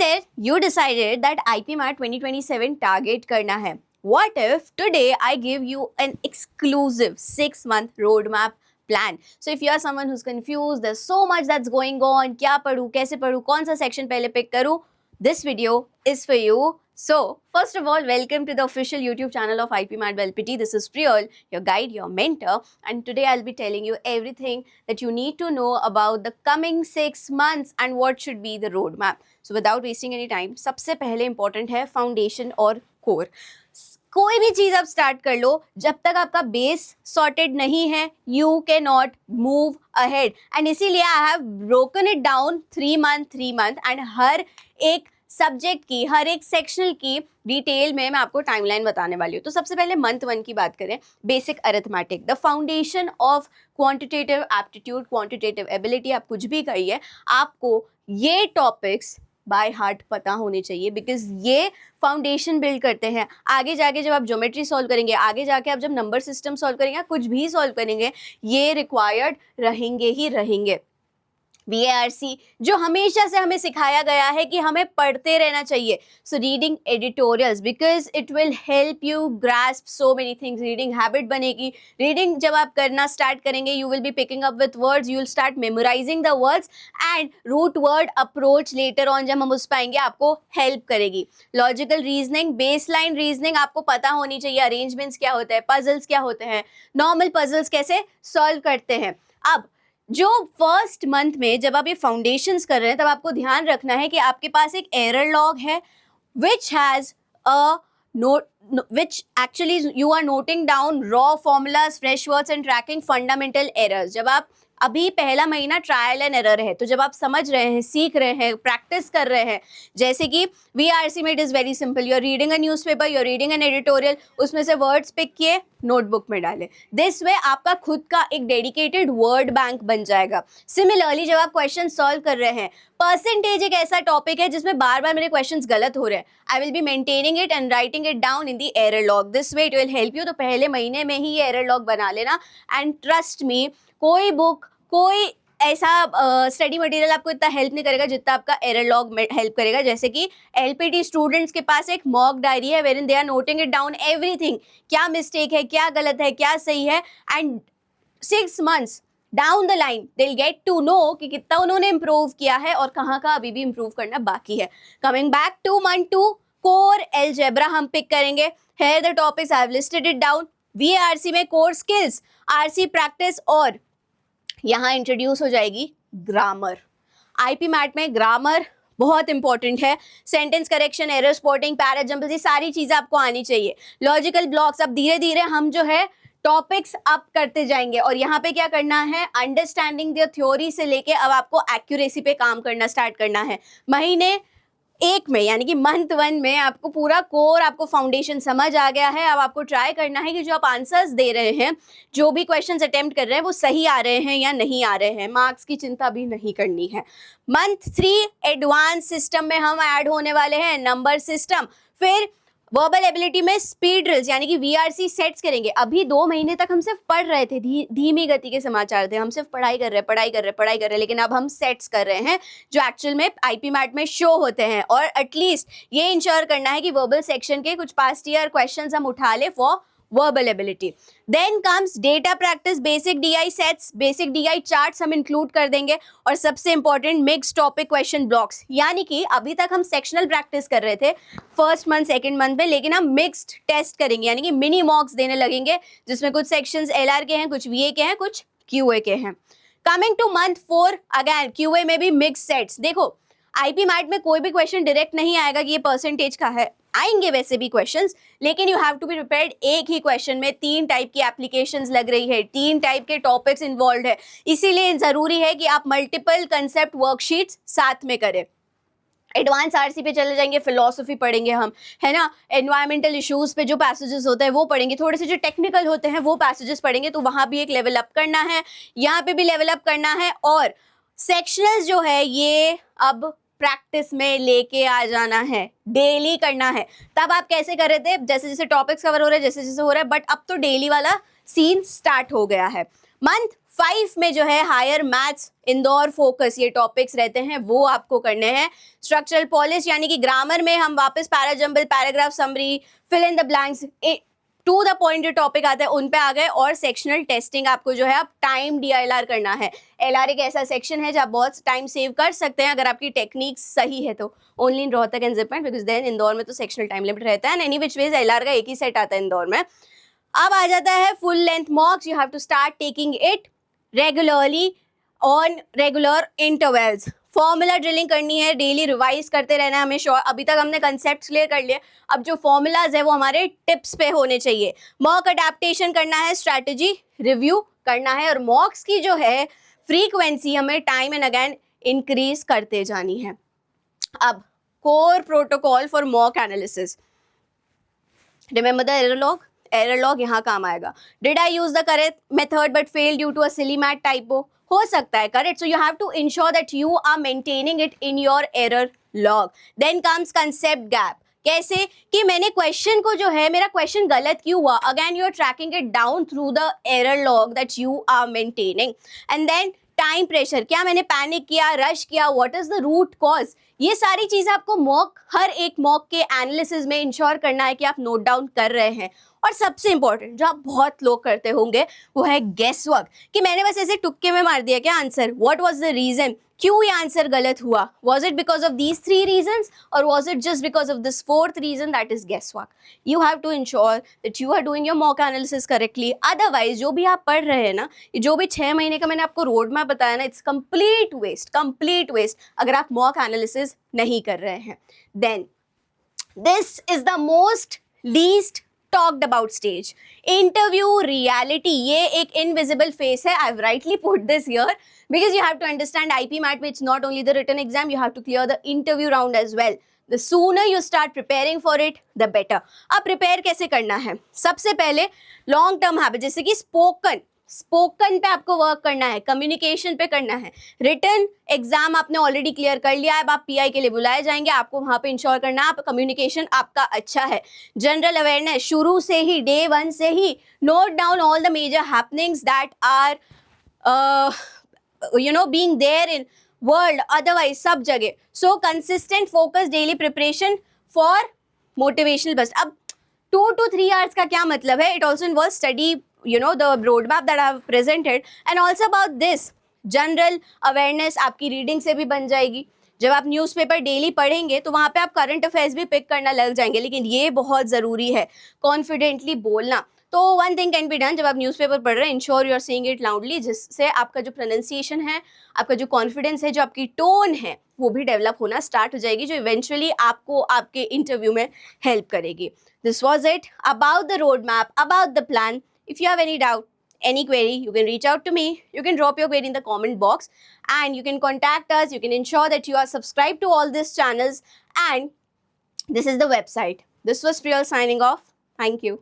फिर you decided that IP Mart 2027 target करना है. What if today I give you an exclusive 6-month roadmap plan? So if you are someone who's confused, there's so much that's going on, क्या पढूं, कैसे पढूं, कौन सा section पहले pick करूं, this video is for you. So first of all, welcome to the official YouTube channel of IP Mart LPT. This is Priyal, your guide, your mentor, and today I'll be telling you everything that you need to know about the coming 6 months and what should be the roadmap. So without wasting any time, सबसे पहले important है foundation और core. कोई भी चीज आप start कर लो, जब तक आपका बेस सॉर्टेड नहीं है you can not move ahead. And इसीलिए I have broken it down 3 month and हर एक सब्जेक्ट की, हर एक सेक्शनल की डिटेल में मैं आपको टाइमलाइन बताने वाली हूँ. तो सबसे पहले मंथ 1 की बात करें. Basic arithmetic, the foundation of quantitative aptitude, quantitative ability, आप कुछ भी कहिए, आपको ये टॉपिक्स बाय हार्ट पता होने चाहिए, बिकॉज ये फाउंडेशन बिल्ड करते हैं. आगे जाके जब आप ज्योमेट्री सॉल्व करेंगे, आगे जाके आप जब नंबर सिस्टम सॉल्व करेंगे, कुछ भी सॉल्व करेंगे, ये रिक्वायर्ड रहेंगे ही रहेंगे. VARC जो हमेशा से हमें सिखाया गया है कि हमें पढ़ते रहना चाहिए. So reading editorials because it will help you grasp so many things. Reading habit बनेगी. रीडिंग जब आप करना स्टार्ट करेंगे, you will be picking up with words, you will start memorising the words and root word approach later on जब हम उस पाएंगे आपको हेल्प करेगी. लॉजिकल रीजनिंग, बेसलाइन रीजनिंग आपको पता होनी चाहिए. अरेंजमेंट्स क्या होता है, पजल्स क्या होते हैं, नॉर्मल पजल्स कैसे सॉल्व करते हैं. अब जो फर्स्ट मंथ में जब आप ये फाउंडेशंस कर रहे हैं, तब आपको ध्यान रखना है कि आपके पास एक एरर लॉग है which has a note, which actually you are noting down raw formulas, fresh words and tracking fundamental errors. जब आप अभी पहला महीना ट्रायल एंड एरर है, तो जब आप समझ रहे हैं, सीख रहे हैं, प्रैक्टिस कर रहे हैं, जैसे कि VRC में it is very simple. You are reading a newspaper, you are reading an editorial, उसमें से वर्ड्स पिक किए, नोटबुक में डाले. दिस वे आपका खुद का एक डेडिकेटेड वर्ड बैंक बन जाएगा. सिमिलरली जब आप क्वेश्चन सॉल्व कर रहे हैं, परसेंटेज एक ऐसा टॉपिक है जिसमें बार बार मेरे क्वेश्चंस गलत हो रहे हैं. I will be maintaining it and writing it down in the error log. This way it will help you. तो पहले महीने में ही ये एरर लॉग बना लेना. एंड ट्रस्ट मी, कोई बुक, कोई ऐसा स्टडी मटेरियल आपको इतना हेल्प नहीं करेगा जितना आपका एरर लॉग हेल्प करेगा. जैसे कि LPT स्टूडेंट्स के पास एक मॉक डायरी है wherein they are noting it down everything. क्या मिस्टेक है, क्या गलत है, क्या सही है. And 6 months down the line they will get to know कि कितना उन्होंने इम्प्रूव किया है और कहाँ का अभी भी इम्प्रूव करना बाकी है. Coming back to month 2, core algebra हम पिक करेंगे. Here the topics I have listed it down. VARC में कोर स्किल्स, RC प्रैक्टिस और यहाँ इंट्रोड्यूस हो जाएगी ग्रामर. IP मैट में ग्रामर बहुत इंपॉर्टेंट है. Sentence correction, error spotting, para examples, ये सारी चीज़ें आपको आनी चाहिए. लॉजिकल ब्लॉक्स, अब धीरे धीरे हम जो है टॉपिक्स अप करते जाएंगे. और यहाँ पे क्या करना है, अंडरस्टैंडिंग द थ्योरी से लेके अब आपको एक्यूरेसी पे काम करना स्टार्ट करना है. महीने 1 में यानी कि मंथ 1 में आपको पूरा कोर, आपको फाउंडेशन समझ आ गया है. अब आपको ट्राई करना है कि जो आप आंसर्स दे रहे हैं, जो भी क्वेश्चंस अटेम्प्ट कर रहे हैं, वो सही आ रहे हैं या नहीं आ रहे हैं. मार्क्स की चिंता भी नहीं करनी है. मंथ 3 एडवांस सिस्टम में हम ऐड होने वाले हैं, नंबर सिस्टम. फिर वर्बल एबिलिटी में स्पीड ड्रिल्स यानी कि VRC सेट्स करेंगे. अभी 2 महीने तक हम सिर्फ पढ़ रहे थे, धीमी गति के समाचार थे, हम सिर्फ पढ़ाई कर रहे हैं, लेकिन अब हम सेट्स कर रहे हैं जो एक्चुअल में IP मैट में शो होते हैं. और एटलीस्ट ये इंश्योर करना है कि वर्बल सेक्शन के कुछ पास्ट ईयर क्वेश्चंस हम उठा ले for verbal ability. Then comes data practice, basic DI sets, basic DI charts हम इंक्लूड कर देंगे. और सबसे important mix topic question blocks, यानी कि अभी तक हम सेक्शनल प्रैक्टिस कर रहे थे फर्स्ट मंथ सेकंड मंथ में, लेकिन हम मिक्स्ड टेस्ट करेंगे यानी कि मिनी मॉक्स देने लगेंगे, जिसमें कुछ सेक्शंस LR के हैं, कुछ VA के हैं, कुछ QA के हैं. Coming two month 4, again QA में भी मिक्स सेट्स. देखो IP मैट में कोई भी क्वेश्चन डायरेक्ट नहीं आएगा कि ये परसेंटेज का है, आएंगे वैसे भी क्वेश्चंस, लेकिन you have to be prepared. एक ही क्वेश्चन में 3 टाइप की एप्लीकेशंस लग रही है, 3 टाइप के टॉपिक्स इन्वॉल्व है. इसीलिए जरूरी है कि आप मल्टीपल कंसेप्ट वर्कशीट्स साथ में करें. एडवांस RC पे चले जाएंगे, फिलोसफी पढ़ेंगे हम, है ना. एनवायरमेंटल इश्यूज पे जो पैसेजेस होते हैं वो पढ़ेंगे, थोड़े से जो टेक्निकल होते हैं वो पैसेजेस पढ़ेंगे. तो वहाँ भी एक लेवल अप करना है, यहाँ पे भी लेवल अप करना है. और सेक्शनल्स जो है ये अब प्रैक्टिस में लेके आ जाना है, डेली करना है. तब आप कैसे कर रहे थे, जैसे जैसे टॉपिक्स कवर हो रहे हैं, जैसे जैसे हो रहा है, बट अब तो डेली वाला सीन स्टार्ट हो गया है. मंथ 5 में जो है हायर मैथ्स, इंदौर फोकस, ये टॉपिक्स रहते हैं, वो आपको करने हैं। स्ट्रक्चरल पॉलिश यानी कि ग्रामर में हम वापस para jumble, paragraph summary, fill in the blanks, to the point जो टॉपिक आते हैं उन पे आ गए। और सेक्शनल टेस्टिंग आपको जो है अब टाइम DILR करना है। LR एक ऐसा सेक्शन है जहाँ बहुत टाइम सेव कर सकते हैं अगर आपकी टेक्निक सही है तो। Only in Rohtak and JIPMAT, because then Indore में तो सेक्शनल टाइम लिमिट रहता है, एनी विच वेज LR का एक ही सेट आता है इंदौर में। अब आ जाता है full length mocks, you have to start taking it regularly on regular intervals. Formula drilling करनी है, डेली रिवाइज करते रहना है हमें। अभी तक हमने कंसेप्ट क्लियर कर लिए, अब जो फॉर्मूलाज है वो हमारे टिप्स पे होने चाहिए। मॉक अडेप्टेशन करना है, स्ट्रैटेजी रिव्यू करना है, और मॉक्स की जो है फ्रीक्वेंसी हमें टाइम एंड अगेन इंक्रीज करते जानी है। अब core protocol for mock analysis, remember the error log, error log यहाँ काम आएगा। Did I use the correct method but fail due to a silly math typo, हो सकता है correct, so you have to ensure that you are maintaining it in your error log. Then comes concept gap, कैसे कि मैंने question को जो है, मेरा क्वेश्चन गलत क्यों हुआ, again you are tracking it down through the error log that you are maintaining. And then time pressure, क्या मैंने पैनिक किया, रश किया, what is the root cause, ये सारी चीजें आपको मॉक, हर एक मॉक के एनालिसिस में इंश्योर करना है कि आप नोट डाउन कर रहे हैं। और सबसे इंपॉर्टेंट जो आप बहुत लोग करते होंगे वो है गेस वर्क, कि मैंने बस ऐसे तुक्के में मार दिया क्या answer, what was the reason, क्यों ये आंसर गलत हुआ, was it because of these 3 reasons or was it just because of this 4th reason, that is guesswork. You have to ensure that you are doing your mock analysis correctly, otherwise जो भी आप पढ़ रहे हैं ना, जो भी 6 महीने का मैंने आपको रोड मैप बताया ना, इट्स complete waste अगर आप mock analysis नहीं कर रहे हैं। Then this is the most least talked about stage, interview reality, ये एक invisible face है, I've rightly put this here because you have to understand IP MAT में it's not only the written exam, you have to clear the interview round as well. The sooner you start preparing for it, the better. अब prepare कैसे करना है, सबसे पहले long term habit, जैसे कि spoken पे आपको वर्क करना है, कम्युनिकेशन पे करना है। रिटन एग्जाम आपने ऑलरेडी क्लियर कर लिया है, अब आप PI के लिए बुलाए जाएंगे, आपको वहां पे इंश्योर करना है आप कम्युनिकेशन आपका अच्छा है। जनरल अवेयरनेस, शुरू से ही डे 1 से ही note down all the major happenings that are being there in world, otherwise सब जगह। So consistent focus, daily preparation for motivational bust. अब 2 to 3 hours का क्या मतलब है, it also involve study the roadmap that I have presented, and also about this general awareness आपकी reading से भी बन जाएगी। जब आप न्यूज़पेपर डेली पढ़ेंगे तो वहाँ पे आप करंट अफेयर्स भी पिक करना लग जाएंगे, लेकिन ये बहुत ज़रूरी है कॉन्फिडेंटली बोलना। तो one thing can be done, जब आप न्यूज़पेपर पढ़ रहे हैं, ensure you are saying it loudly, जिससे आपका जो प्रोनाउंसिएशन है, आपका जो कॉन्फिडेंस है, जो आपकी टोन है, वो भी डेवलप होना स्टार्ट हो जाएगी, जो इवेंचुअली आपको आपके इंटरव्यू में हेल्प करेगी। This was it about the road map, about the plan. If you have any doubt, any query, you can reach out to me. You can drop your query in the comment box and you can contact us. You can ensure that you are subscribed to all these channels, and this is the website. This was Priyal signing off. Thank you.